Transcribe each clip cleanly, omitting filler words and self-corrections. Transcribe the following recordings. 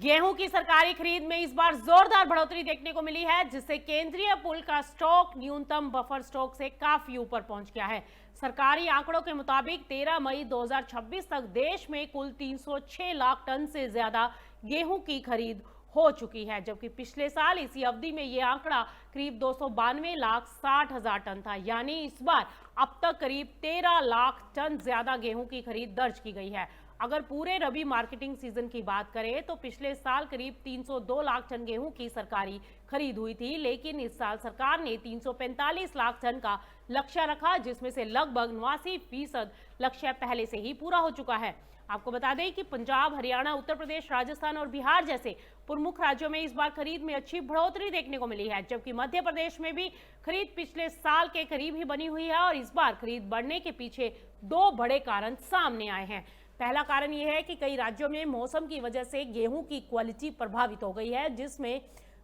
गेहूं की सरकारी खरीद में इस बार जोरदार बढ़ोतरी देखने को मिली है, जिससे केंद्रीय पूल का स्टॉक न्यूनतम बफर स्टॉक से काफी ऊपर पहुंच गया है। सरकारी आंकड़ों के मुताबिक 13 मई 2026 तक देश में कुल 306 लाख टन से ज्यादा गेहूं की खरीद हो चुकी है, जबकि पिछले साल इसी अवधि में यह आंकड़ा करीब 292,60,000 टन था। यानी इस बार अब तक करीब 13 लाख टन ज्यादा गेहूं की खरीद दर्ज की गई है। अगर पूरे रबी मार्केटिंग सीजन की बात करें तो पिछले साल करीब 302 लाख टन गेहूं की सरकारी खरीद हुई थी, लेकिन इस साल सरकार ने 345 लाख टन का लक्ष्य रखा, जिसमें से लगभग 89% लक्ष्य पहले से ही पूरा हो चुका है। आपको बता दें कि पंजाब, हरियाणा, उत्तर प्रदेश, राजस्थान और बिहार जैसे प्रमुख राज्यों में इस बार खरीद में अच्छी बढ़ोतरी देखने को मिली है, जबकि मध्य प्रदेश में भी खरीद पिछले साल के करीब ही बनी हुई है। और इस बार खरीद बढ़ने के पीछे दो बड़े कारण सामने आए हैं। पहला कारण यह है कि कई राज्यों में मौसम की वजह से गेहूं की क्वालिटी प्रभावित हो गई है, जिसमें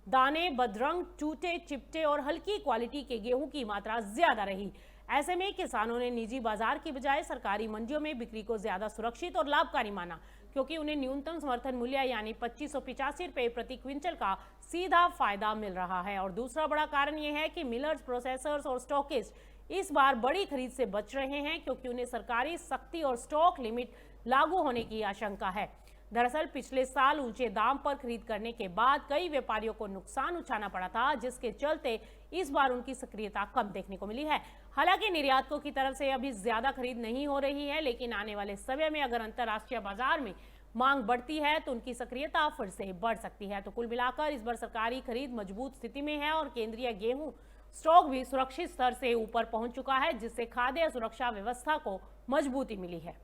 दाने बदरंग, टूटे, चिपटे और हल्की क्वालिटी के गेहूं की मात्रा ज्यादा रही। ऐसे में किसानों ने निजी बाजार की बजाय सरकारी मंडियों में बिक्री को ज्यादा सुरक्षित और लाभकारी माना, क्योंकि उन्हें न्यूनतम समर्थन मूल्य यानी 2585 रुपए प्रति क्विंटल का सीधा फायदा मिल रहा है। और दूसरा बड़ा कारण यह है कि मिलर्स, प्रोसेसर्स और स्टॉकिस्ट इस बार बड़ी खरीद से बच रहे हैं, क्योंकि उन्हें सरकारी सख्ती और स्टॉक लिमिट लागू होने की आशंका है। दरअसल पिछले साल ऊंचे दाम पर खरीद करने के बाद कई व्यापारियों को नुकसान उठाना पड़ा था, जिसके चलते इस बार उनकी सक्रियता कम देखने को मिली है। हालांकि निर्यातकों की तरफ से अभी ज्यादा खरीद नहीं हो रही है, लेकिन आने वाले समय में अगर अंतर्राष्ट्रीय बाजार में मांग बढ़ती है तो उनकी सक्रियता फिर से बढ़ सकती है। तो कुल मिलाकर इस बार सरकारी खरीद मजबूत स्थिति में है और केंद्रीय गेहूं स्टॉक भी सुरक्षित स्तर से ऊपर पहुंच चुका है, जिससे खाद्य सुरक्षा व्यवस्था को मजबूती मिली है।